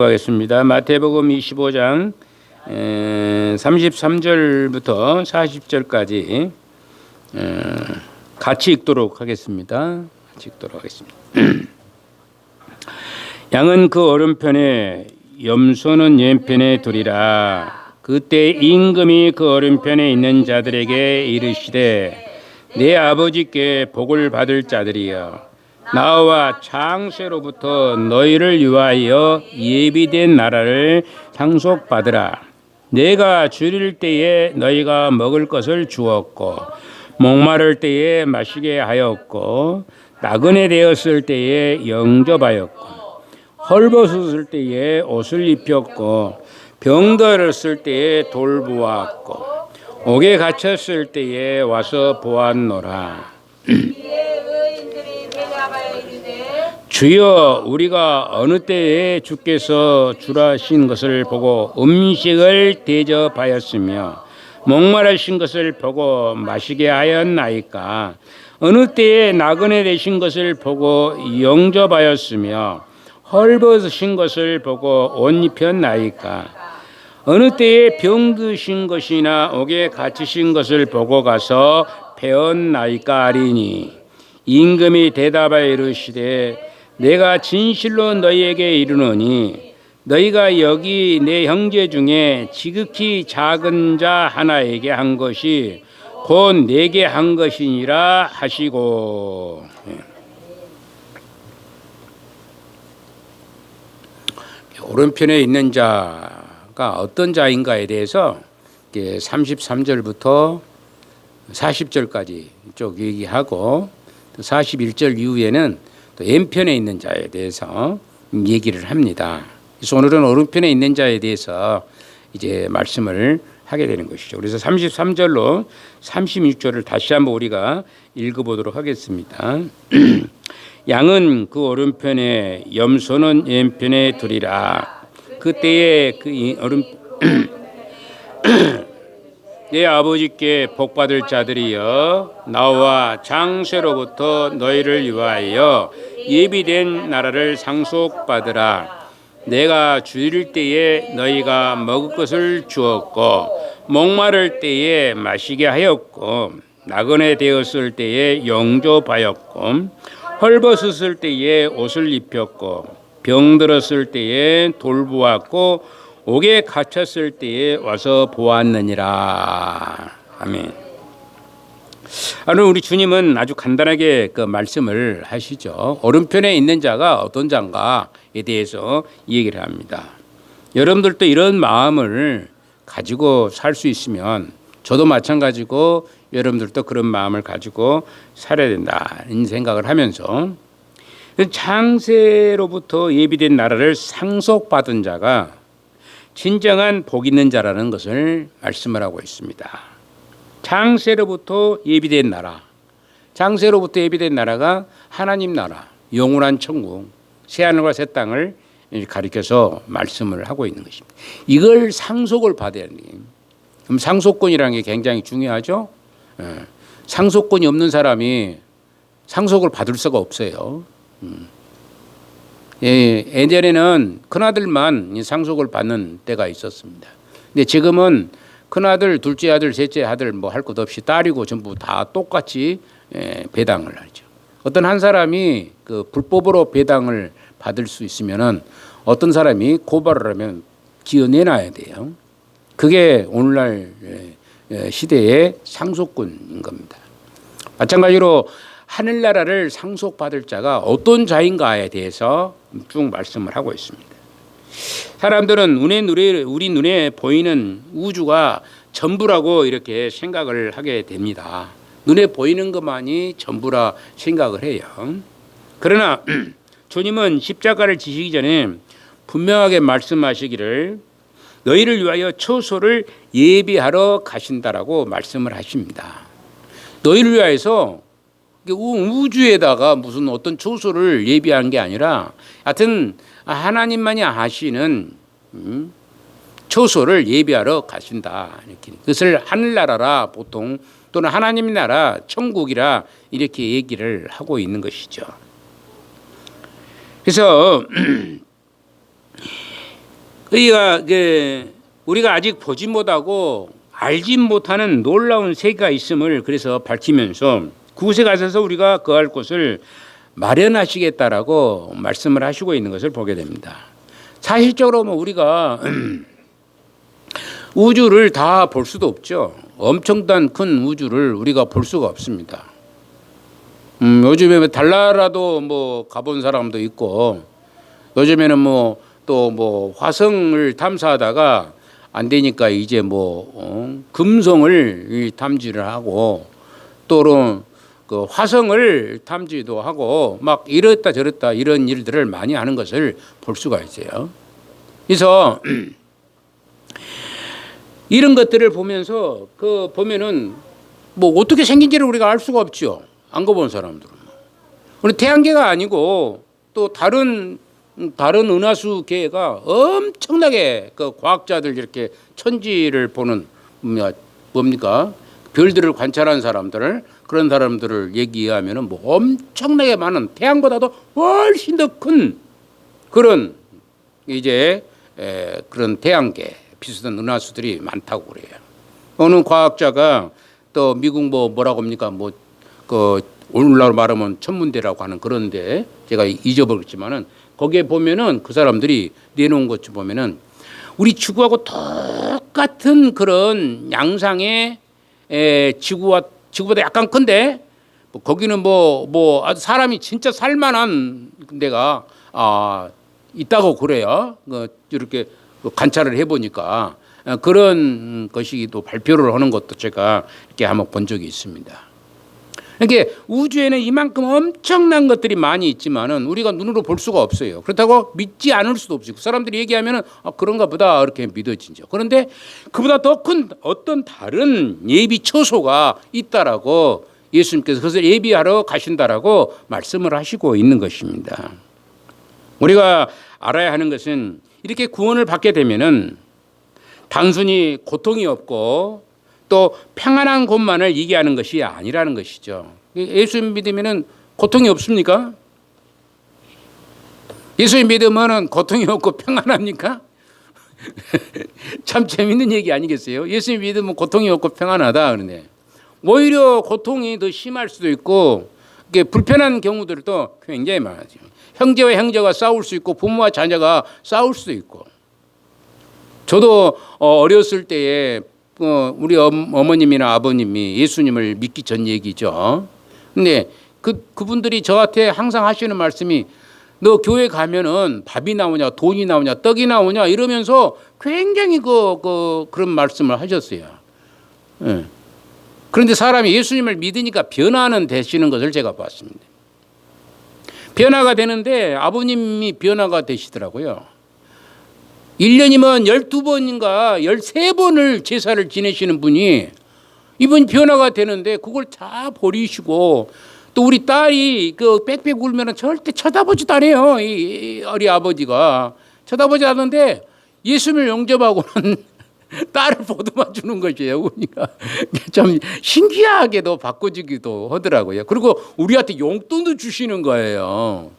하겠습니다. 마태복음 25장 33절부터 40절까지 같이 읽도록 하겠습니다. 양은 그 오른편에 염소는 왼편에 두리라. 그때 임금이 그 오른편에 있는 자들에게 이르시되 내 아버지께 복을 받을 자들이여 나와 창세로부터 너희를 위하여 예비된 나라를 상속받으라. 내가 줄일 때에 너희가 먹을 것을 주었고 목마를 때에 마시게 하였고 나그네 되었을 때에 영접하였고 헐벗었을 때에 옷을 입혔고 병들었을 때에 돌보았고 옥에 갇혔을 때에 와서 보았노라. 주여, 우리가 어느 때에 주께서 주라신 것을 보고 음식을 대접하였으며 목마르신 것을 보고 마시게 하였나이까? 어느 때에 나그네 되신 것을 보고 영접하였으며 헐벗으신 것을 보고 옷 입혔나이까? 어느 때에 병드신 것이나 옥에 갇히신 것을 보고 가서 배웠나이까 하리니 임금이 대답하여 이르시되 내가 진실로 너희에게 이르노니 너희가 여기 내 형제 중에 지극히 작은 자 하나에게 한 것이 곧 내게 한 것이니라 하시고. 오른편에 있는 자가 어떤 자인가에 대해서 33절부터 40절까지 쭉 얘기하고 41절 이후에는 또 왼편에 있는 자에 대해서 얘기를 합니다. 그래서 오늘은 오른편에 있는 자에 대해서 이제 말씀을 하게 되는 것이죠. 그래서 33절로 36절을 다시 한번 우리가 읽어보도록 하겠습니다. 양은 그 오른편에 염소는 왼편에 두리라. 그때에 그 내 아버지께 복받을 자들이여 나와 장세로부터 너희를 위하여 예비된 나라를 상속받으라. 내가 줄일 때에 너희가 먹을 것을 주었고 목마를 때에 마시게 하였고 나그네 되었을 때에 영접하였고 헐벗었을 때에 옷을 입혔고 병들었을 때에 돌보았고 옥에 갇혔을 때에 와서 보았느니라. 아멘. 오늘 우리 주님은 아주 간단하게 그 말씀을 하시죠. 오른편에 있는 자가 어떤 자인가에 대해서 얘기를 합니다. 여러분들도 이런 마음을 가지고 살 수 있으면 저도 마찬가지고 여러분들도 그런 마음을 가지고 살아야 된다는 생각을 하면서 창세로부터 예비된 나라를 상속받은 자가 진정한 복 있는 자라는 것을 말씀을 하고 있습니다. 창세로부터 예비된 나라, 창세로부터 예비된 나라가 하나님 나라, 영원한 천국, 새하늘과 새 땅을 가리켜서 말씀을 하고 있는 것입니다. 이걸 상속을 받아야 하는 거예요. 그럼 상속권이라는 게 굉장히 중요하죠. 상속권이 없는 사람이 상속을 받을 수가 없어요. 예전에는 큰아들만 상속을 받는 때가 있었습니다. 근데 지금은 큰아들, 둘째 아들, 셋째 아들 뭐 할 것 없이 딸이고 전부 다 똑같이 배당을 하죠. 어떤 한 사람이 그 불법으로 배당을 받을 수 있으면은 어떤 사람이 고발을 하면 기어내놔야 돼요. 그게 오늘날 시대의 상속권인 겁니다. 마찬가지로 하늘나라를 상속받을 자가 어떤 자인가에 대해서 쭉 말씀을 하고 있습니다. 사람들은 우리 눈에 보이는 우주가 전부라고 이렇게 생각을 하게 됩니다. 눈에 보이는 것만이 전부라 생각을 해요. 그러나 주님은 십자가를 지시기 전에 분명하게 말씀하시기를 너희를 위하여 처소를 예비하러 가신다라고 말씀을 하십니다. 너희를 위하여서 우주에다가 무슨 어떤 처소를 예비한 게 아니라 하여튼 하나님만이 아시는 처소를 예비하러 가신다. 이렇게. 그것을 하늘나라라 보통 또는 하나님 나라 천국이라 이렇게 얘기를 하고 있는 것이죠. 그래서 그러니까 우리가 아직 보지 못하고 알지 못하는 놀라운 세계가 있음을 그래서 밝히면서 그곳에 가셔서 우리가 거할 곳을 마련하시겠다라고 말씀을 하시고 있는 것을 보게 됩니다. 사실적으로 우리가 우주를 다 볼 수도 없죠. 엄청난 큰 우주를 우리가 볼 수가 없습니다. 요즘에 달나라도 가본 사람도 있고, 요즘에는 또 화성을 탐사하다가 안 되니까 이제 금성을 탐지를 하고, 또는 그 화성을 탐지도 하고 막 이랬다 저랬다 이런 일들을 많이 하는 것을 볼 수가 있어요. 그래서 이런 것들을 보면서 보면은 어떻게 생긴지를 우리가 알 수가 없죠. 안 가본 사람들은. 우리 태양계가 아니고 또 다른 은하수계가 엄청나게 그 과학자들 이렇게 천지를 보는 뭡니까? 별들을 관찰한 사람들, 그런 사람들을 얘기하면은 엄청나게 많은 태양보다도 훨씬 더 큰 그런 그런 태양계 비슷한 은하수들이 많다고 그래요. 어느 과학자가 또 미국 뭐라고 합니까? 그 오늘날 말하면 천문대라고 하는 그런데 제가 잊어버렸지만은 거기에 보면은 그 사람들이 내놓은 것 좀 보면은 우리 지구하고 똑같은 그런 양상의 지구보다 약간 큰데 거기는 아주 사람이 진짜 살만한 데가 있다고 그래요. 이렇게 관찰을 해보니까 그런 것이 또 발표를 하는 것도 제가 이렇게 한번 본 적이 있습니다. 그러니까 우주에는 이만큼 엄청난 것들이 많이 있지만은 우리가 눈으로 볼 수가 없어요. 그렇다고 믿지 않을 수도 없어요. 사람들이 얘기하면은 그런가 보다 이렇게 믿어지죠. 그런데 그보다 더 큰 어떤 다른 예비 처소가 있다라고 예수님께서 그것을 예비하러 가신다라고 말씀을 하시고 있는 것입니다. 우리가 알아야 하는 것은 이렇게 구원을 받게 되면은 단순히 고통이 없고 또 평안한 곳만을 얘기하는 것이 아니라는 것이죠. 예수님 믿으면은 고통이 없습니까? 예수님 믿으면은 고통이 없고 평안합니까? 참 재밌는 얘기 아니겠어요? 예수님 믿으면 고통이 없고 평안하다 그러네. 오히려 고통이 더 심할 수도 있고 불편한 경우들도 굉장히 많아요. 형제와 형제가 싸울 수 있고 부모와 자녀가 싸울 수도 있고. 저도 어렸을 때에 우리 어머님이나 아버님이 예수님을 믿기 전 얘기죠. 근데 그분들이 저한테 항상 하시는 말씀이 너 교회 가면은 밥이 나오냐, 돈이 나오냐, 떡이 나오냐 이러면서 굉장히 그런 말씀을 하셨어요. 네. 그런데 사람이 예수님을 믿으니까 변화는 되시는 것을 제가 봤습니다. 변화가 되는데 아버님이 변화가 되시더라고요. 1년이면 12번인가 13번을 제사를 지내시는 분이 이분이 변화가 되는데 그걸 다 버리시고 또 우리 딸이 빽빽 울면 절대 쳐다보지도 않아요. 이 우리 아버지가 쳐다보지 않는데 예수님을 영접하고는 딸을 보듬어 주는 것이에요. 그러니까 참 신기하게도 바꿔주기도 하더라고요. 그리고 우리한테 용돈도 주시는 거예요.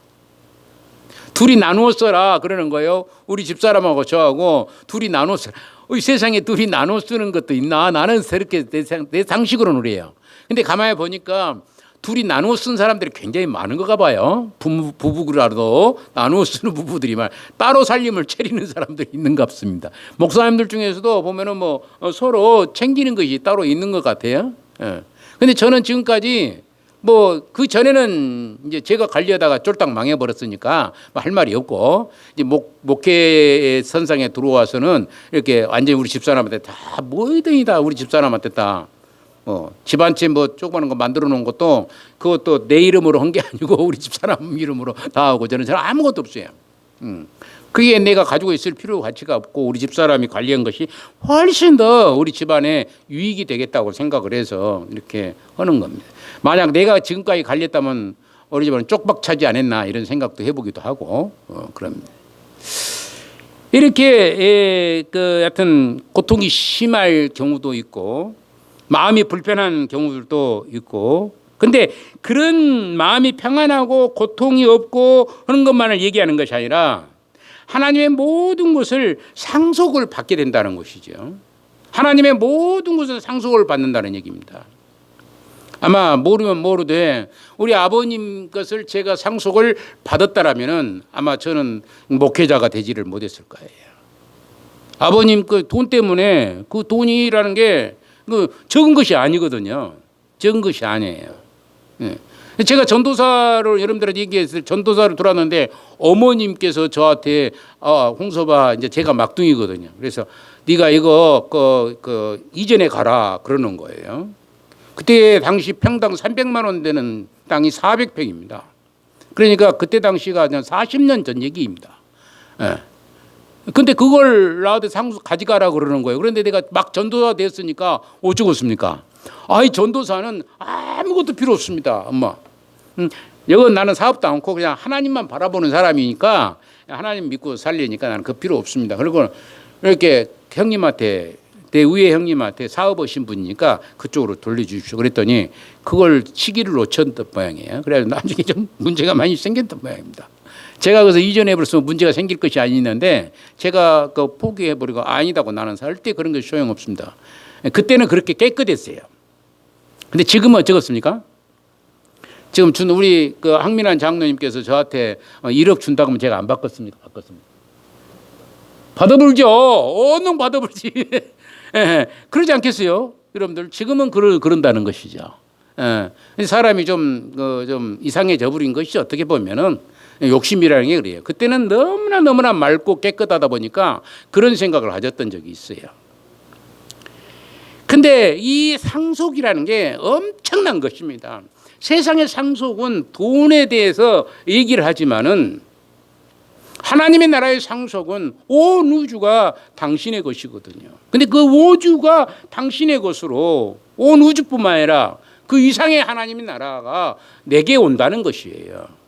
둘이 나누어 써라 그러는 거예요. 우리 집사람하고 저하고 둘이 나누어 써라. 세상에 둘이 나누어 쓰는 것도 있나? 나는 그렇게 내 상식으로는 그래요. 근데 가만히 보니까 둘이 나누어 쓴 사람들이 굉장히 많은 거가 봐요. 부부라도 나누어 쓰는 부부들이 따로 살림을 차리는 사람들이 있는 것 같습니다. 목사님들 중에서도 보면은 서로 챙기는 것이 따로 있는 것 같아요. 예. 근데 저는 지금까지 그 전에는 이제 제가 관리하다가 쫄딱 망해버렸으니까 할 말이 없고 이제 목회 선상에 들어와서는 이렇게 완전히 우리 집사람한테 다 뭐이든지 다 우리 집사람한테 다 집안채 조그마한 거 만들어 놓은 것도 그것도 내 이름으로 한 게 아니고 우리 집사람 이름으로 다 하고 저는 아무것도 없어요. 그게 내가 가지고 있을 필요 가치가 없고 우리 집사람이 관리한 것이 훨씬 더 우리 집안에 유익이 되겠다고 생각을 해서 이렇게 하는 겁니다. 만약 내가 지금까지 관리했다면 우리 집안은 쪽박 차지 않았나 이런 생각도 해보기도 하고 그럽니다. 이렇게 하여튼 고통이 심할 경우도 있고 마음이 불편한 경우들도 있고 근데 그런 마음이 평안하고 고통이 없고 하는 것만을 얘기하는 것이 아니라 하나님의 모든 것을 상속을 받게 된다는 것이죠. 하나님의 모든 것을 상속을 받는다는 얘기입니다. 아마 모르면 모르되 우리 아버님 것을 제가 상속을 받았다라면은 아마 저는 목회자가 되지를 못했을 거예요. 아버님 그 돈 때문에 그 돈이라는 게 그 적은 것이 아니거든요. 적은 것이 아니에요. 제가 전도사를 여러분들한테 얘기했을 때 전도사를 들어왔는데 어머님께서 저한테 홍서봐 이제 제가 막둥이거든요. 그래서 네가 이거 그 이전에 가라 그러는 거예요. 그때 당시 평당 300만 원 되는 땅이 400평입니다. 그러니까 그때 당시가 그냥 40년 전 얘기입니다. 예. 근데 그걸 나한테 상속 가져가라 그러는 거예요. 그런데 내가 막 전도사 됐으니까 어쩌겠습니까? 아이 전도사는 아무것도 필요 없습니다, 엄마. 이건 나는 사업도 않고 그냥 하나님만 바라보는 사람이니까 하나님 믿고 살리니까 나는 그 필요 없습니다. 그리고 이렇게 형님한테 내 위에 형님한테 사업하신 분이니까 그쪽으로 돌려주십시오. 그랬더니 그걸 시기를 놓쳤던 모양이에요. 그래서 나중에 좀 문제가 많이 생겼던 모양입니다. 제가 그래서 이전에 벌써 문제가 생길 것이 아니는데 제가 그 포기해버리고 아니다고 나는 절대 그런 게 소용없습니다. 그때는 그렇게 깨끗했어요. 근데 지금은 어쩌겠습니까? 지금 준 우리 그 황민환 장로님께서 저한테 1억 준다고 하면 제가 안 받겠습니까? 받겠습니다. 받아불죠. 얼른 받아불지. 그러지 않겠어요? 여러분들 지금은 그런다는 것이죠. 사람이 좀 이상해져 버린 것이 어떻게 보면은 욕심이라는 게 그래요. 그때는 너무나 맑고 깨끗하다 보니까 그런 생각을 가졌던 적이 있어요. 근데 이 상속이라는 게 엄청난 것입니다. 세상의 상속은 돈에 대해서 얘기를 하지만은 하나님의 나라의 상속은 온 우주가 당신의 것이거든요. 근데 그 우주가 당신의 것으로 온 우주뿐만 아니라 그 이상의 하나님의 나라가 내게 온다는 것이에요.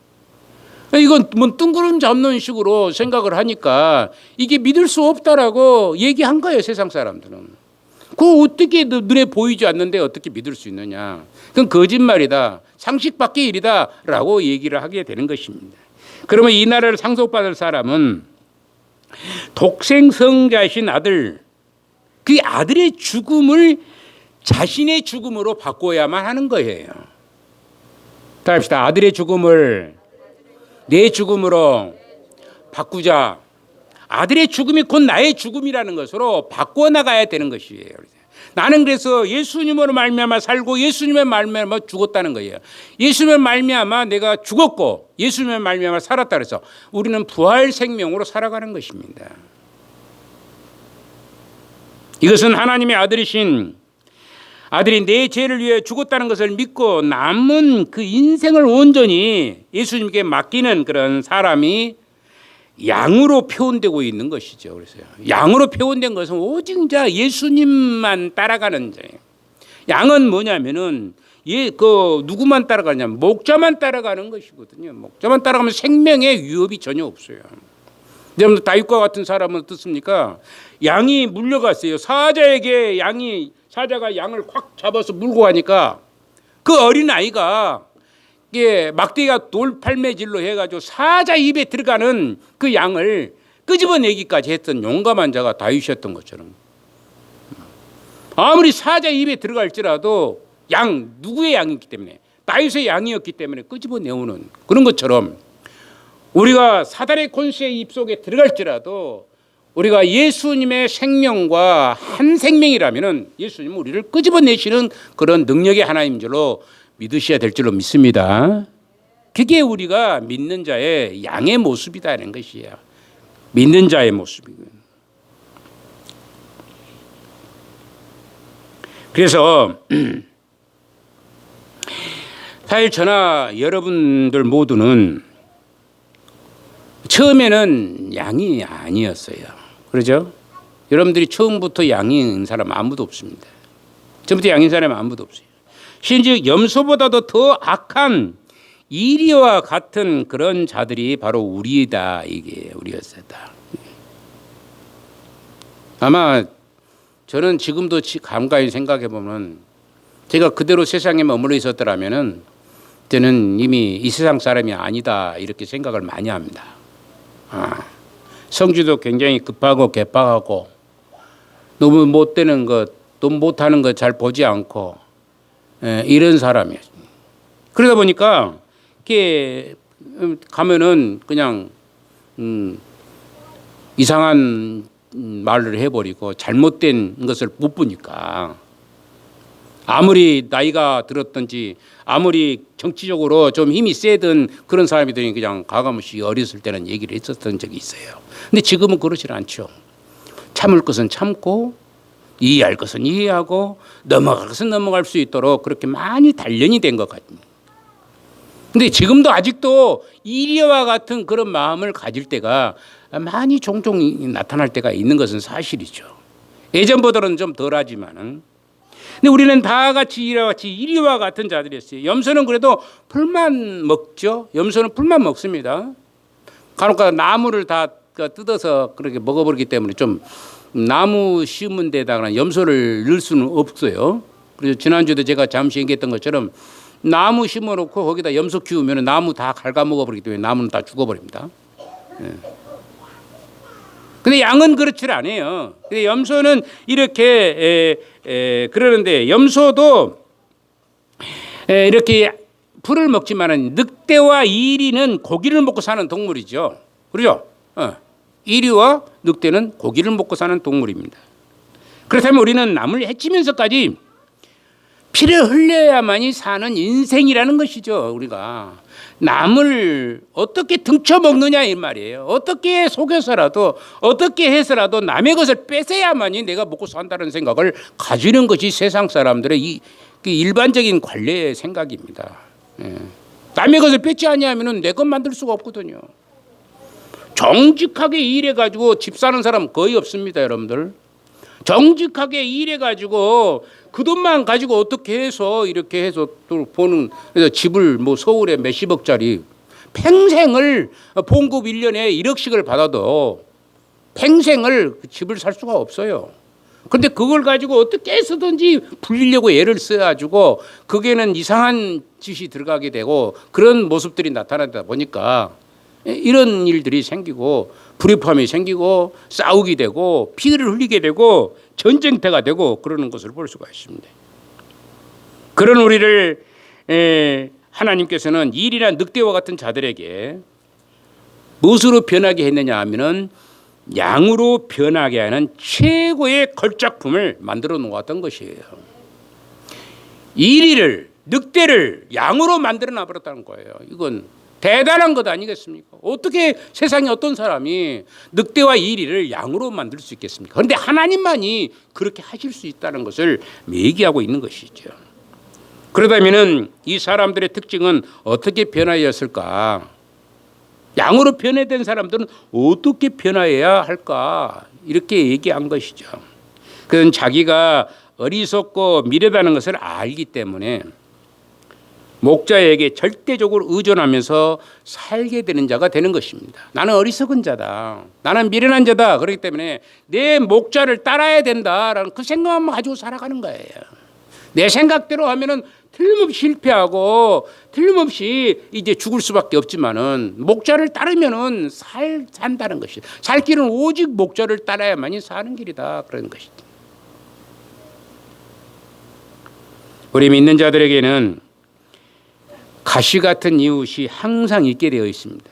이건 뭐 뜬구름 잡는 식으로 생각을 하니까 이게 믿을 수 없다라고 얘기한 거예요, 세상 사람들은. 그거 어떻게 눈에 보이지 않는데 어떻게 믿을 수 있느냐. 그건 거짓말이다. 상식 밖의 일이다라고 얘기를 하게 되는 것입니다. 그러면 이 나라를 상속받을 사람은 독생성자이신 아들, 그 아들의 죽음을 자신의 죽음으로 바꿔야만 하는 거예요. 다 합시다. 아들의 죽음을 내 죽음으로 바꾸자. 아들의 죽음이 곧 나의 죽음이라는 것으로 바꿔나가야 되는 것이에요. 나는 그래서 예수님으로 말미암아 살고 예수님의 말미암아 죽었다는 거예요. 예수님의 말미암아 내가 죽었고 예수님의 말미암아 살았다 그래서 우리는 부활 생명으로 살아가는 것입니다. 이것은 하나님의 아들이신 아들이 내 죄를 위해 죽었다는 것을 믿고 남은 그 인생을 온전히 예수님께 맡기는 그런 사람이 양으로 표현되고 있는 것이죠. 그래서 양으로 표현된 것은 오직 예수님만 따라가는 자예요. 양은 뭐냐면은 누구만 따라가냐면 목자만 따라가는 것이거든요. 목자만 따라가면 생명에 위협이 전혀 없어요. 여러분 다윗과 같은 사람은 어떻습니까? 양이 물려갔어요. 사자가 양을 확 잡아서 물고 가니까 그 어린 아이가 막대기가 돌팔매질로 해가지고 사자 입에 들어가는 그 양을 끄집어내기까지 했던 용감한 자가 다윗이었던 것처럼 아무리 사자 입에 들어갈지라도 누구의 양이었기 때문에 다윗의 양이었기 때문에 끄집어내오는 그런 것처럼 우리가 사단의 권세의 입속에 들어갈지라도 우리가 예수님의 생명과 한 생명이라면 예수님은 우리를 끄집어내시는 그런 능력의 하나님인 줄로 믿으셔야 될 줄로 믿습니다. 그게 우리가 믿는 자의 양의 모습이다는 것이에요. 믿는 자의 모습이고요. 그래서 사실 저나 여러분들 모두는 처음에는 양이 아니었어요. 그렇죠? 여러분들이 처음부터 양인 사람 아무도 없습니다. 처음부터 양인 사람 아무도 없어요. 심지어 염소보다도 더 악한 이리와 같은 그런 자들이 바로 우리다. 이게 우리였었다. 아마 저는 지금도 감각히 생각해 보면 제가 그대로 세상에 머물러 있었더라면은 저는 이미 이 세상 사람이 아니다 이렇게 생각을 많이 합니다. 성질도 굉장히 급하고 개빡하고 너무 못되는 것, 너무 못하는 것 잘 보지 않고 이런 사람이에요. 그러다 보니까 이렇게 가면은 그냥 이상한 말을 해버리고 잘못된 것을 못 보니까 아무리 나이가 들었든지 아무리 정치적으로 좀 힘이 세든 그런 사람이들이 그냥 가감없이 어렸을 때는 얘기를 했었던 적이 있어요. 근데 지금은 그렇지 않죠. 참을 것은 참고 이해할 것은 이해하고 넘어갈 것은 넘어갈 수 있도록 그렇게 많이 단련이 된 것 같습니다. 근데 지금도 아직도 이리와 같은 그런 마음을 가질 때가 많이 종종 나타날 때가 있는 것은 사실이죠. 예전보다는 좀 덜하지만은. 근데 우리는 다 같이 이리와 같은 자들이었어요. 염소는 그래도 풀만 먹죠. 염소는 풀만 먹습니다. 간혹가 나무를 다 뜯어서 그렇게 먹어버리기 때문에 좀 나무 심은 데다가 염소를 넣을 수는 없어요. 그래서 지난주에도 제가 잠시 얘기했던 것처럼 나무 심어놓고 거기다 염소 키우면 나무 다 갉아먹어버리기 때문에 나무는 다 죽어버립니다. 근데 양은 그렇지 않아요. 근데 염소는 이렇게 그러는데 염소도 이렇게 풀을 먹지만은 늑대와 이리는 고기를 먹고 사는 동물이죠. 그렇죠? 이리와 늑대는 고기를 먹고 사는 동물입니다. 그렇다면 우리는 남을 해치면서까지 피를 흘려야만이 사는 인생이라는 것이죠. 우리가 남을 어떻게 등쳐먹느냐 이 말이에요. 어떻게 속여서라도 어떻게 해서라도 남의 것을 뺏어야만이 내가 먹고 산다는 생각을 가지는 것이 세상 사람들의 이 일반적인 관례의 생각입니다. 남의 것을 뺏지 않으면 내 것 만들 수가 없거든요. 정직하게 일해가지고 집 사는 사람 거의 없습니다, 여러분들. 정직하게 일해가지고 그 돈만 가지고 어떻게 해서 이렇게 해서 또 보는, 그래서 집을 뭐 서울에 몇십억짜리 평생을 봉급 1년에 1억씩을 받아도 평생을 그 집을 살 수가 없어요. 그런데 그걸 가지고 어떻게 해서든지 불리려고 애를 써가지고 그게는 이상한 짓이 들어가게 되고 그런 모습들이 나타나다 보니까 이런 일들이 생기고 불협화음이 생기고 싸우게 되고 피를 흘리게 되고 전쟁터가 되고 그러는 것을 볼 수가 있습니다. 그런 우리를 하나님께서는 일이나 늑대와 같은 자들에게 무엇으로 변하게 했느냐 하면은 양으로 변하게 하는 최고의 걸작품을 만들어 놓았던 것이에요. 이리를 늑대를 양으로 만들어 놔버렸다는 거예요. 이건 대단한 것 아니겠습니까? 어떻게 세상에 어떤 사람이 늑대와 이리를 양으로 만들 수 있겠습니까? 그런데 하나님만이 그렇게 하실 수 있다는 것을 매기하고 있는 것이죠. 그러다면은 이 사람들의 특징은 어떻게 변화였을까? 양으로 변화된 사람들은 어떻게 변화해야 할까? 이렇게 얘기한 것이죠. 그건 자기가 어리석고 미련하다는 것을 알기 때문에 목자에게 절대적으로 의존하면서 살게 되는 자가 되는 것입니다. 나는 어리석은 자다. 나는 미련한 자다. 그렇기 때문에 내 목자를 따라야 된다라는 그 생각만 가지고 살아가는 거예요. 내 생각대로 하면은 틀림없이 실패하고 틀림없이 이제 죽을 수밖에 없지만은 목자를 따르면은 산다는 것이죠. 살 길은 오직 목자를 따라야만이 사는 길이다. 그런 것이죠. 우리 믿는 자들에게는 가시 같은 이웃이 항상 있게 되어 있습니다.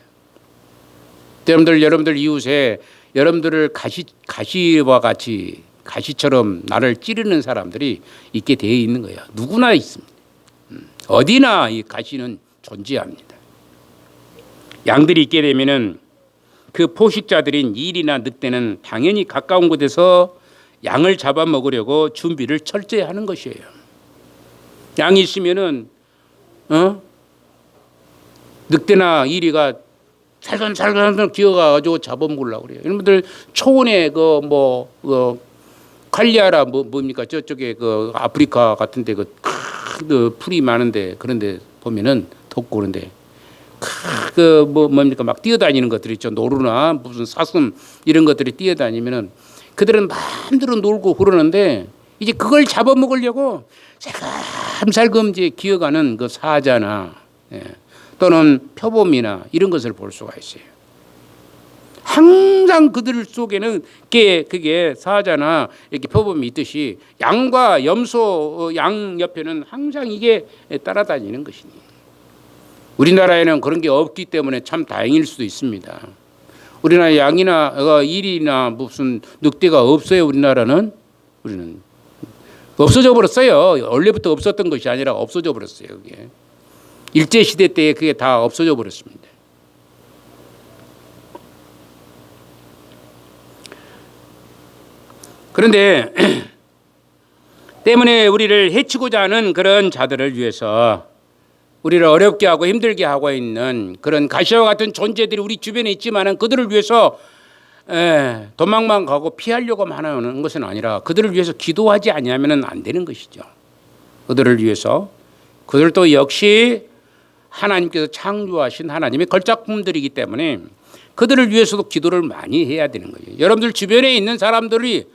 여러분들 이웃에 여러분들을 가시와 같이 가시처럼 나를 찌르는 사람들이 있게 되어 있는 거예요. 누구나 있습니다. 어디나 이 가시는 존재합니다. 양들이 있게 되면은 그 포식자들인 일이나 늑대는 당연히 가까운 곳에서 양을 잡아먹으려고 준비를 철저히 하는 것이에요. 양이 있으면은 늑대나 이리가 살살살살 기어가지고 잡아먹으려고 그래요. 여러분들 초원에 칼리아라 뭡니까 저쪽에 그 아프리카 같은데 그 풀이 많은데 그런데 보면은 덥고 그런데 뭡니까 막 뛰어다니는 것들 있죠. 노루나 무슨 사슴 이런 것들이 뛰어다니면은 그들은 마음대로 놀고 그러는데 이제 그걸 잡아먹으려고 살금살금 이제 기어가는 그 사자나 또는 표범이나 이런 것을 볼 수가 있어요. 항상 그들 속에는 그게 사자나 이렇게 표범이 있듯이 양과 염소 양 옆에는 항상 이게 따라다니는 것이니 우리나라에는 그런 게 없기 때문에 참 다행일 수도 있습니다. 우리나라 양이나 일이나 무슨 늑대가 없어요. 우리는 없어져 버렸어요. 원래부터 없었던 것이 아니라 없어져 버렸어요. 그게 일제 시대 때에 그게 다 없어져 버렸습니다. 그런데 때문에 우리를 해치고자 하는 그런 자들을 위해서 우리를 어렵게 하고 힘들게 하고 있는 그런 가시와 같은 존재들이 우리 주변에 있지만은 그들을 위해서 도망만 가고 피하려고 하는 것은 아니라 그들을 위해서 기도하지 아니하면 안 되는 것이죠. 그들을 위해서 그들도 역시 하나님께서 창조하신 하나님의 걸작품들이기 때문에 그들을 위해서도 기도를 많이 해야 되는 거예요. 여러분들 주변에 있는 사람들이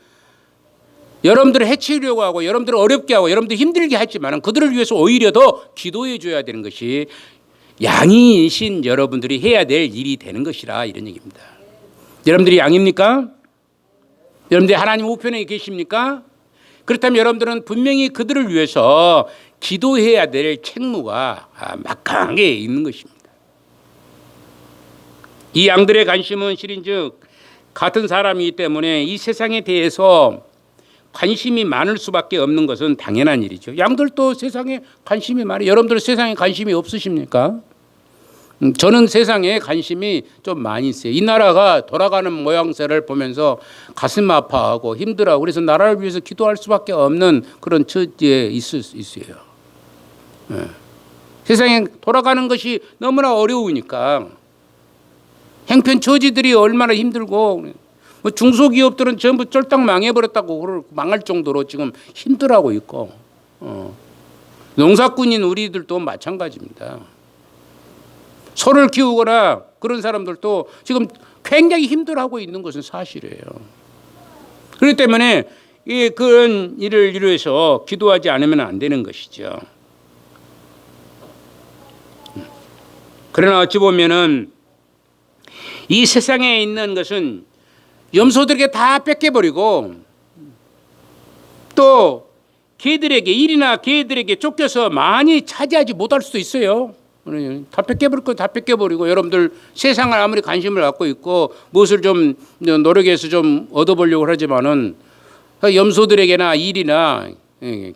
여러분들을 해치려고 하고 여러분들을 어렵게 하고 여러분들 힘들게 하지만 그들을 위해서 오히려 더 기도해 줘야 되는 것이 양이신 여러분들이 해야 될 일이 되는 것이라 이런 얘기입니다. 여러분들이 양입니까? 여러분들이 하나님 우편에 계십니까? 그렇다면 여러분들은 분명히 그들을 위해서 기도해야 될 책무가 막강하게 있는 것입니다. 이 양들의 관심은 실인즉 같은 사람이기 때문에 이 세상에 대해서 관심이 많을 수밖에 없는 것은 당연한 일이죠. 양들도 세상에 관심이 많아요. 여러분들 세상에 관심이 없으십니까? 저는 세상에 관심이 좀 많이 있어요. 이 나라가 돌아가는 모양새를 보면서 가슴 아파하고 힘들어하고 그래서 나라를 위해서 기도할 수밖에 없는 그런 처지에 있어요. 세상에 돌아가는 것이 너무나 어려우니까 형편 처지들이 얼마나 힘들고 중소기업들은 전부 쫄딱 망해버렸다고 망할 정도로 지금 힘들어하고 있고 농사꾼인 우리들도 마찬가지입니다. 소를 키우거나 그런 사람들도 지금 굉장히 힘들어하고 있는 것은 사실이에요. 그렇기 때문에 그런 일을 위해서 기도하지 않으면 안 되는 것이죠. 그러나 어찌 보면은 이 세상에 있는 것은 염소들에게 다 뺏겨버리고 또 개들에게 일이나 개들에게 쫓겨서 많이 차지하지 못할 수도 있어요. 다 뺏겨버릴 거 다 뺏겨버리고 여러분들 세상을 아무리 관심을 갖고 있고 무엇을 좀 노력해서 좀 얻어보려고 하지만은 염소들에게나 일이나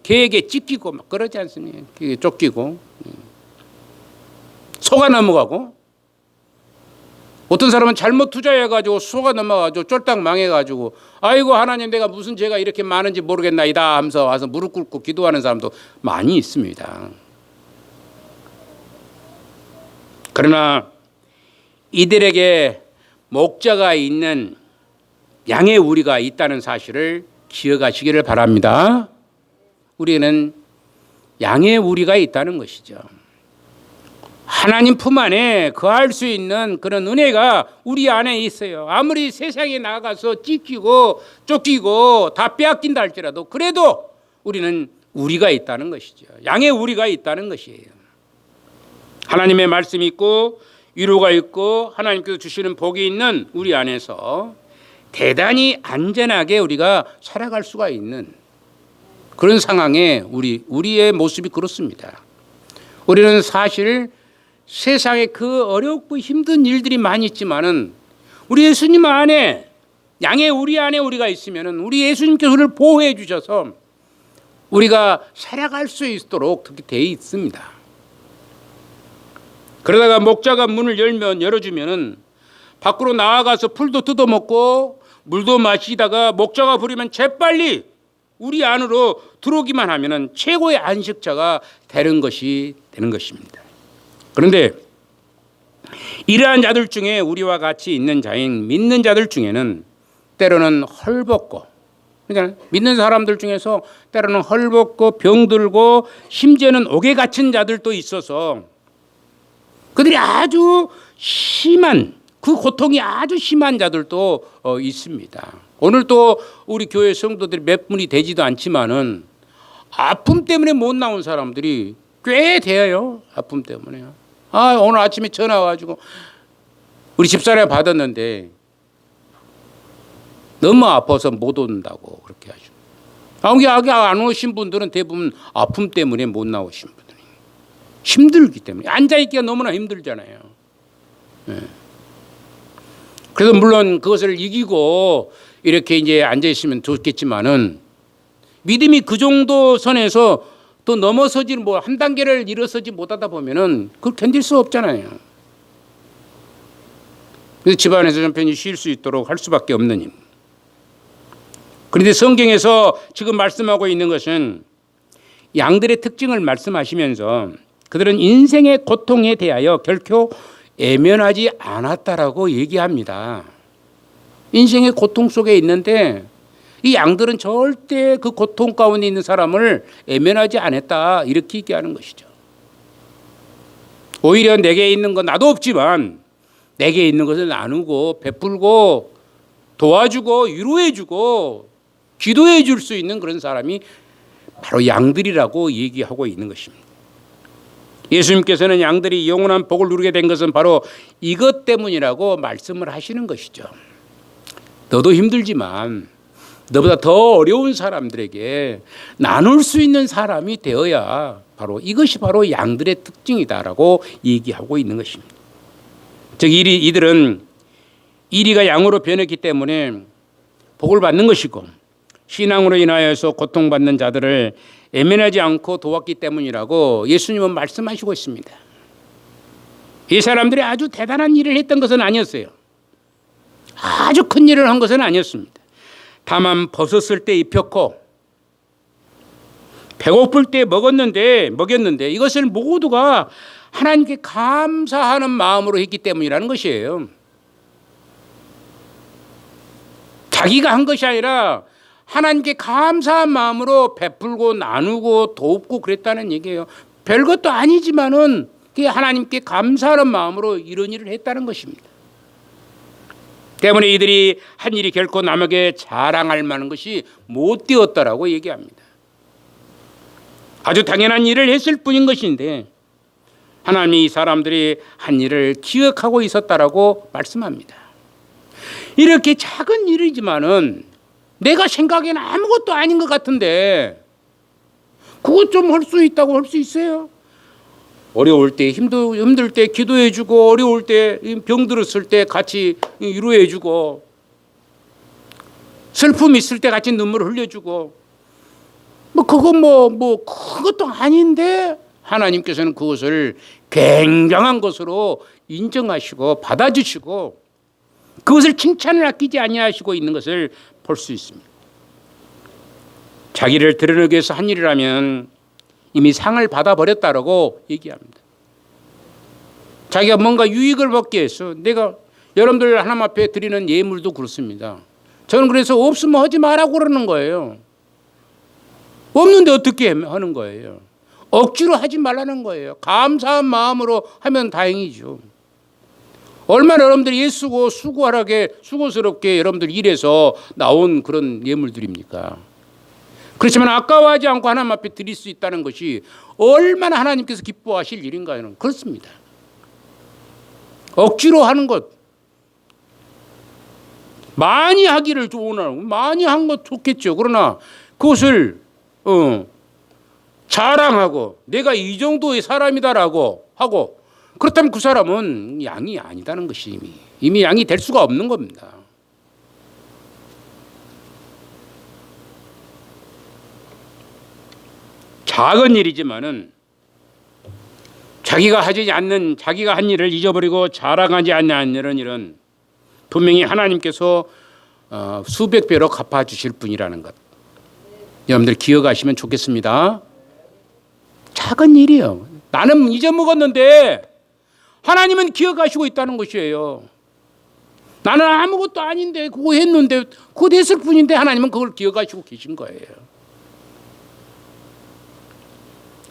개에게 찢기고 막 그러지 않습니까? 쫓기고 속아 넘어가고 어떤 사람은 잘못 투자해가지고 속아 넘어가지고 쫄딱 망해가지고 아이고 하나님 내가 무슨 죄가 이렇게 많은지 모르겠나이다 하면서 와서 무릎 꿇고 기도하는 사람도 많이 있습니다. 그러나 이들에게 목자가 있는 양의 우리가 있다는 사실을 기억하시기를 바랍니다. 우리는 양의 우리가 있다는 것이죠. 하나님 품 안에 거할 수 있는 그런 은혜가 우리 안에 있어요. 아무리 세상에 나가서 찢기고 쫓기고 다 빼앗긴다 할지라도 그래도 우리는 우리가 있다는 것이죠. 양의 우리가 있다는 것이에요. 하나님의 말씀이 있고 위로가 있고 하나님께서 주시는 복이 있는 우리 안에서 대단히 안전하게 우리가 살아갈 수가 있는 그런 상황에 우리의 모습이 그렇습니다. 우리는 사실 세상에 그 어렵고 힘든 일들이 많이 있지만은 우리 예수님 안에 양의 우리 안에 우리가 있으면은 우리 예수님께서 우리를 보호해 주셔서 우리가 살아갈 수 있도록 그렇게 되어 있습니다. 그러다가 목자가 문을 열어주면은 밖으로 나아가서 풀도 뜯어먹고 물도 마시다가 목자가 부르면 재빨리 우리 안으로 들어오기만 하면은 최고의 안식자가 되는 것입니다. 그런데 이러한 자들 중에 우리와 같이 있는 자인 믿는 자들 중에는 때로는 헐벗고 그러니까 믿는 사람들 중에서 때로는 헐벗고 병들고 심지어는 옥에 갇힌 자들도 있어서 그들이 아주 심한 그 고통이 아주 심한 자들도 있습니다. 오늘 또 우리 교회 성도들이 몇 분이 되지도 않지만은 아픔 때문에 못 나온 사람들이 꽤 돼요. 아픔 때문에. 오늘 아침에 전화 와가지고 우리 집사람 받았는데 너무 아파서 못 온다고 그렇게 하죠. 여기 안 오신 분들은 대부분 아픔 때문에 못 나오신 분들이 힘들기 때문에 앉아있기가 너무나 힘들잖아요. 네. 그래서 물론 그것을 이기고 이렇게 이제 앉아있으면 좋겠지만은 믿음이 그 정도 선에서 또 넘어서지 뭐 한 단계를 일어서지 못하다 보면은 그걸 견딜 수 없잖아요. 그래서 집안에서 좀 편히 쉴 수 있도록 할 수밖에 없는 일. 그런데 성경에서 지금 말씀하고 있는 것은 양들의 특징을 말씀하시면서 그들은 인생의 고통에 대하여 결코 애면하지 않았다라고 얘기합니다. 인생의 고통 속에 있는데 이 양들은 절대 그 고통 가운데 있는 사람을 애면하지 않았다 이렇게 얘기하는 것이죠. 오히려 내게 있는 건 나도 없지만 내게 있는 것을 나누고 베풀고 도와주고 위로해주고 기도해 줄 수 있는 그런 사람이 바로 양들이라고 얘기하고 있는 것입니다. 예수님께서는 양들이 영원한 복을 누리게 된 것은 바로 이것 때문이라고 말씀을 하시는 것이죠. 너도 힘들지만 너보다 더 어려운 사람들에게 나눌 수 있는 사람이 되어야 바로 이것이 바로 양들의 특징이다라고 얘기하고 있는 것입니다. 즉 이들은 이리가 양으로 변했기 때문에 복을 받는 것이고 신앙으로 인하여서 고통받는 자들을 애면하지 않고 도왔기 때문이라고 예수님은 말씀하시고 있습니다. 이 사람들이 아주 대단한 일을 했던 것은 아니었어요. 아주 큰 일을 한 것은 아니었습니다. 다만 벗었을 때 입혔고 배고플 때 먹였는데 이것을 모두가 하나님께 감사하는 마음으로 했기 때문이라는 것이에요. 자기가 한 것이 아니라 하나님께 감사한 마음으로 베풀고 나누고 돕고 그랬다는 얘기예요. 별것도 아니지만은 하나님께 감사하는 마음으로 이런 일을 했다는 것입니다. 때문에 이들이 한 일이 결코 남에게 자랑할 만한 것이 못 되었다라고 얘기합니다. 아주 당연한 일을 했을 뿐인 것인데 하나님이 이 사람들이 한 일을 기억하고 있었다라고 말씀합니다. 이렇게 작은 일이지만은 내가 생각에는 아무것도 아닌 것 같은데 그것 좀 할 수 있다고 할 수 있어요? 어려울 때 힘들 때 기도해주고 어려울 때 병들었을 때 같이 위로해주고 슬픔 있을 때 같이 눈물을 흘려주고 그건 그것도 아닌데 하나님께서는 그것을 굉장한 것으로 인정하시고 받아주시고 그것을 칭찬을 아끼지 아니하시고 있는 것을 볼 수 있습니다. 자기를 드러내기 위해서 한 일이라면 이미 상을 받아버렸다라고 얘기합니다. 자기가 뭔가 유익을 받기 위해서 내가 여러분들 하나님 앞에 드리는 예물도 그렇습니다. 저는 그래서 없으면 하지 말라고 그러는 거예요. 없는데 어떻게 하는 거예요? 억지로 하지 말라는 거예요. 감사한 마음으로 하면 다행이죠. 얼마나 여러분들이 애쓰고 수고스럽게 여러분들 일해서 나온 그런 예물들입니까? 그렇지만 아까워하지 않고 하나님 앞에 드릴 수 있다는 것이 얼마나 하나님께서 기뻐하실 일인가요? 그렇습니다. 억지로 하는 것 많이 하기를 좋으나 많이 한 것 좋겠죠. 그러나 그것을 자랑하고 내가 이 정도의 사람이다라고 하고 그렇다면 그 사람은 양이 아니다는 것이 이미 양이 될 수가 없는 겁니다. 작은 일이지만은 자기가 한 일을 잊어버리고 자랑하지 않는 이런 일은 분명히 하나님께서 수백 배로 갚아주실 분이라는 것. 여러분들 기억하시면 좋겠습니다. 작은 일이에요. 나는 잊어먹었는데 하나님은 기억하시고 있다는 것이에요. 나는 아무것도 아닌데 그거 했는데 그거 됐을 뿐인데 하나님은 그걸 기억하시고 계신 거예요.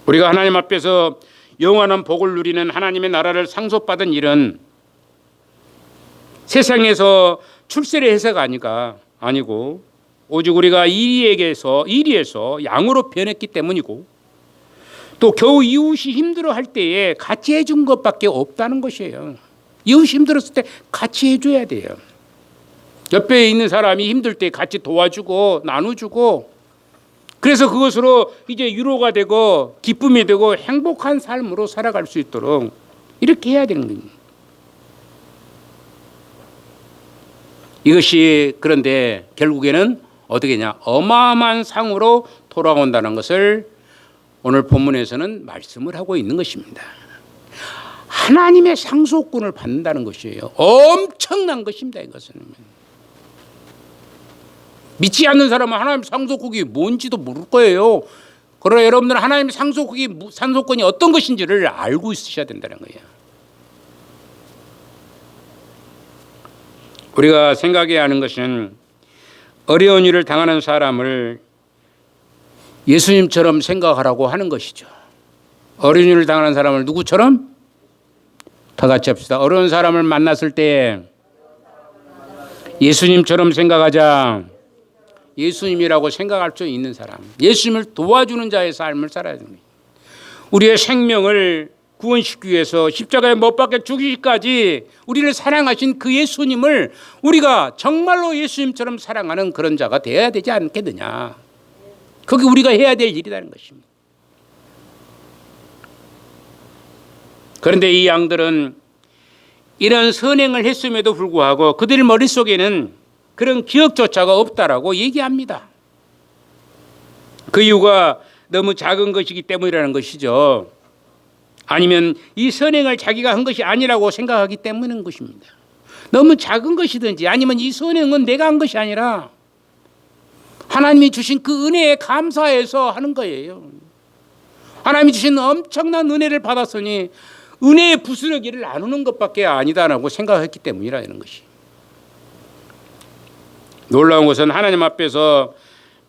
우리가 하나님 앞에서 영원한 복을 누리는 하나님의 나라를 상속받은 일은 세상에서 출세를 해서가 아니고 오직 우리가 이리에서 양으로 변했기 때문이고 또 겨우 이웃이 힘들어할 때에 같이 해준 것밖에 없다는 것이에요. 이웃이 힘들었을 때 같이 해줘야 돼요. 옆에 있는 사람이 힘들 때 같이 도와주고 나눠주고, 그래서 그것으로 이제 위로가 되고 기쁨이 되고 행복한 삶으로 살아갈 수 있도록 이렇게 해야 되는 겁니다. 이것이 그런데 결국에는 어떻게 되냐, 어마어마한 상으로 돌아온다는 것을 오늘 본문에서는 말씀을 하고 있는 것입니다. 하나님의 상속권을 받는다는 것이에요. 엄청난 것입니다. 이것은 믿지 않는 사람은 하나님 상속국이 뭔지도 모를 거예요. 그러나 여러분들은 하나님의 상속권이 어떤 것인지를 알고 있으셔야 된다는 거예요. 우리가 생각해야 하는 것은 어려운 일을 당하는 사람을 예수님처럼 생각하라고 하는 것이죠. 어려운 일을 당하는 사람을 누구처럼? 다 같이 합시다. 어려운 사람을 만났을 때 예수님처럼 생각하자. 예수님이라고 생각할 수 있는 사람, 예수님을 도와주는 자의 삶을 살아야 됩니다. 우리의 생명을 구원시키기 위해서 십자가에 못 박혀 죽이기까지 우리를 사랑하신 그 예수님을 우리가 정말로 예수님처럼 사랑하는 그런 자가 되어야 되지 않겠느냐. 그게 우리가 해야 될 일이라는 것입니다. 그런데 이 양들은 이런 선행을 했음에도 불구하고 그들 머릿속에는 그런 기억조차가 없다라고 얘기합니다. 그 이유가 너무 작은 것이기 때문이라는 것이죠. 아니면 이 선행을 자기가 한 것이 아니라고 생각하기 때문인 것입니다. 너무 작은 것이든지 아니면 이 선행은 내가 한 것이 아니라 하나님이 주신 그 은혜에 감사해서 하는 거예요. 하나님이 주신 엄청난 은혜를 받았으니 은혜의 부스러기를 나누는 것밖에 아니다라고 생각했기 때문이라는 것이. 놀라운 것은 하나님 앞에서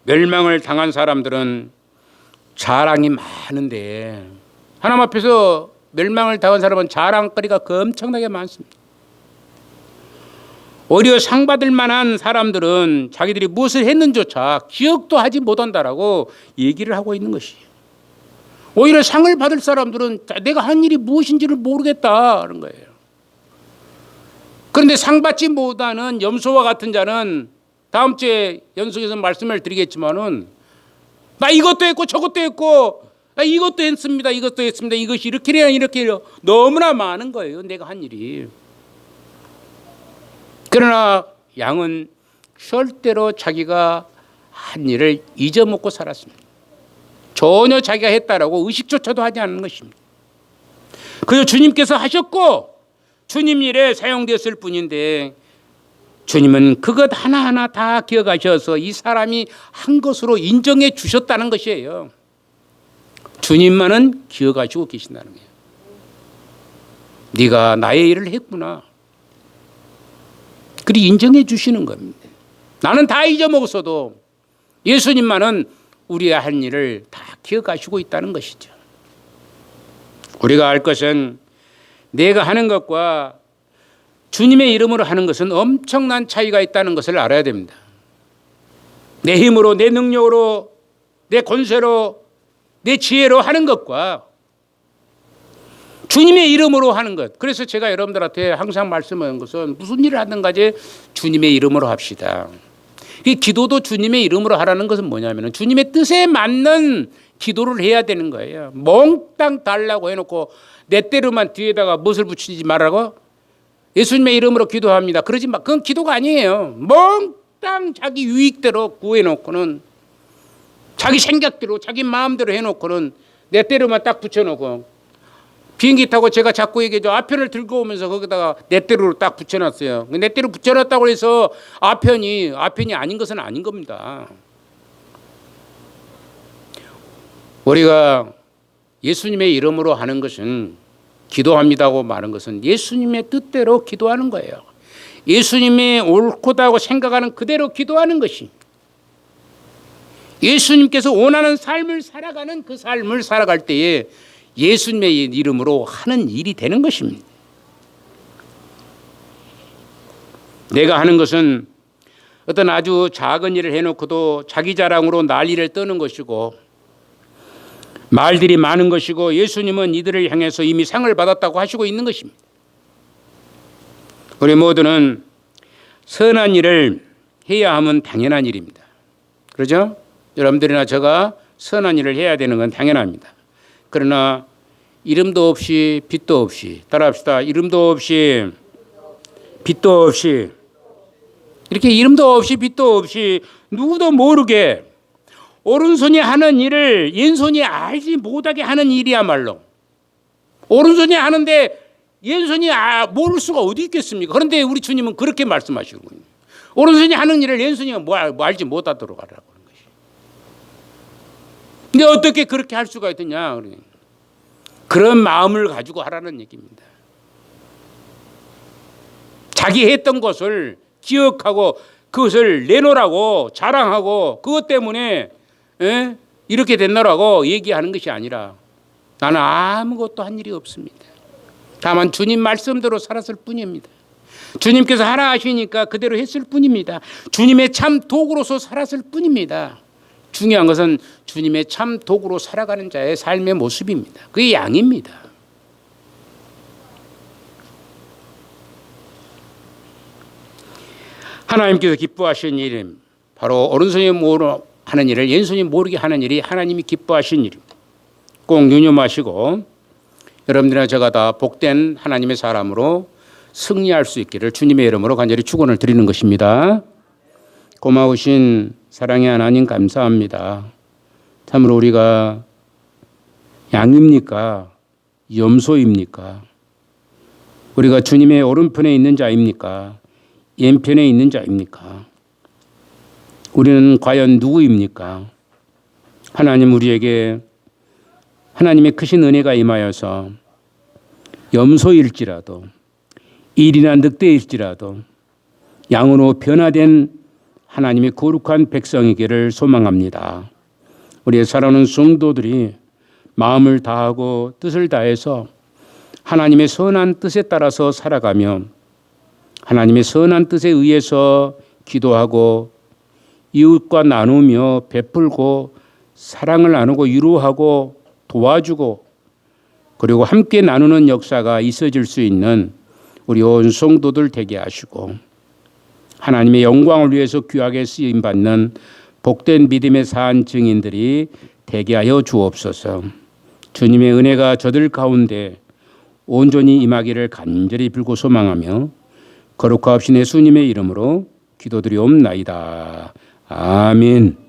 멸망을 당한 사람들은 자랑이 많은데 하나님 앞에서 멸망을 당한 사람은 자랑거리가 엄청나게 많습니다. 오히려 상 받을 만한 사람들은 자기들이 무엇을 했는조차 기억도 하지 못한다라고 얘기를 하고 있는 것이에요. 오히려 상을 받을 사람들은 내가 한 일이 무엇인지를 모르겠다는 거예요. 그런데 상 받지 못하는 염소와 같은 자는 다음 주에 연속해서 말씀을 드리겠지만은 나 이것도 했고 저것도 했고 나 이것도 했습니다. 이것도 했습니다. 이것이 이렇게 너무나 많은 거예요. 내가 한 일이. 그러나 양은 절대로 자기가 한 일을 잊어먹고 살았습니다. 전혀 자기가 했다라고 의식조차도 하지 않는 것입니다. 그저 주님께서 하셨고 주님 일에 사용됐을 뿐인데 주님은 그것 하나하나 다 기억하셔서 이 사람이 한 것으로 인정해 주셨다는 것이에요. 주님만은 기억하시고 계신다는 거예요. 네가 나의 일을 했구나. 그리 인정해 주시는 겁니다. 나는 다 잊어먹었어도 예수님만은 우리의 한 일을 다 기억하시고 있다는 것이죠. 우리가 알 것은 내가 하는 것과 주님의 이름으로 하는 것은 엄청난 차이가 있다는 것을 알아야 됩니다. 내 힘으로, 내 능력으로, 내 권세로, 내 지혜로 하는 것과 주님의 이름으로 하는 것. 그래서 제가 여러분들한테 항상 말씀하는 것은 무슨 일을 하든 간에 주님의 이름으로 합시다. 이 기도도 주님의 이름으로 하라는 것은 뭐냐면 주님의 뜻에 맞는 기도를 해야 되는 거예요. 몽땅 달라고 해놓고 내 때로만 뒤에다가 무엇을 붙이지 말라고 예수님의 이름으로 기도합니다. 그러지 마. 그건 기도가 아니에요. 몽땅 자기 유익대로 구해놓고는 자기 생각대로 자기 마음대로 해놓고는 내 때로만 딱 붙여놓고 비행기 타고 제가 자꾸 얘기해줘. 아편을 들고 오면서 거기다가 내 때로 딱 붙여놨어요. 내 때로 붙여놨다고 해서 아편이 아닌 것은 아닌 겁니다. 우리가 예수님의 이름으로 하는 것은 기도합니다고 말하는 것은 예수님의 뜻대로 기도하는 거예요. 예수님이 옳고다고 생각하는 그대로 기도하는 것이 예수님께서 원하는 삶을 살아가는 그 삶을 살아갈 때에 예수님의 이름으로 하는 일이 되는 것입니다. 내가 하는 것은 어떤 아주 작은 일을 해놓고도 자기 자랑으로 난리를 떠는 것이고 말들이 많은 것이고 예수님은 이들을 향해서 이미 상을 받았다고 하시고 있는 것입니다. 우리 모두는 선한 일을 해야 하면 당연한 일입니다. 그렇죠? 여러분들이나 제가 선한 일을 해야 되는 건 당연합니다. 그러나 이름도 없이 빛도 없이, 따라합시다. 이름도 없이 빛도 없이, 이렇게 이름도 없이 빛도 없이 누구도 모르게 오른손이 하는 일을 왼손이 알지 못하게 하는 일이야말로, 오른손이 하는데 왼손이 모를 수가 어디 있겠습니까? 그런데 우리 주님은 그렇게 말씀하시거든요. 오른손이 하는 일을 왼손이 뭐 알지 못하도록 하라고 하는 것이. 근데 어떻게 그렇게 할 수가 있느냐? 그런 마음을 가지고 하라는 얘기입니다. 자기 했던 것을 기억하고 그것을 내놓으라고 자랑하고 그것 때문에 이렇게 됐나라고 얘기하는 것이 아니라 나는 아무것도 한 일이 없습니다. 다만 주님 말씀대로 살았을 뿐입니다. 주님께서 하라 하시니까 그대로 했을 뿐입니다. 주님의 참 도구로서 살았을 뿐입니다. 중요한 것은 주님의 참 도구로 살아가는 자의 삶의 모습입니다. 그게 양입니다. 하나님께서 기뻐하시는 일은 바로 오른손이 하는 일을 왼손이 모르게 하는 일이 하나님이 기뻐하시는 일입니다. 꼭 유념하시고 여러분들이나 제가 다 복된 하나님의 사람으로 승리할 수 있기를 주님의 이름으로 간절히 축원을 드리는 것입니다. 고마우신 사랑의 하나님 감사합니다. 참으로 우리가 양입니까? 염소입니까? 우리가 주님의 오른편에 있는 자입니까? 왼편에 있는 자입니까? 우리는 과연 누구입니까? 하나님 우리에게 하나님의 크신 은혜가 임하여서 염소일지라도 일이나 늑대일지라도 양으로 변화된 하나님의 거룩한 백성이기를 소망합니다. 우리의 사랑하는 성도들이 마음을 다하고 뜻을 다해서 하나님의 선한 뜻에 따라서 살아가며 하나님의 선한 뜻에 의해서 기도하고 이웃과 나누며 베풀고 사랑을 나누고 위로하고 도와주고 그리고 함께 나누는 역사가 있어질 수 있는 우리 온 성도들 되게 하시고 하나님의 영광을 위해서 귀하게 쓰임받는 복된 믿음의 산 증인들이 되게 하여 주옵소서. 주님의 은혜가 저들 가운데 온전히 임하기를 간절히 빌고 소망하며 거룩하옵신 예수님의 이름으로 기도드리옵나이다. 아멘.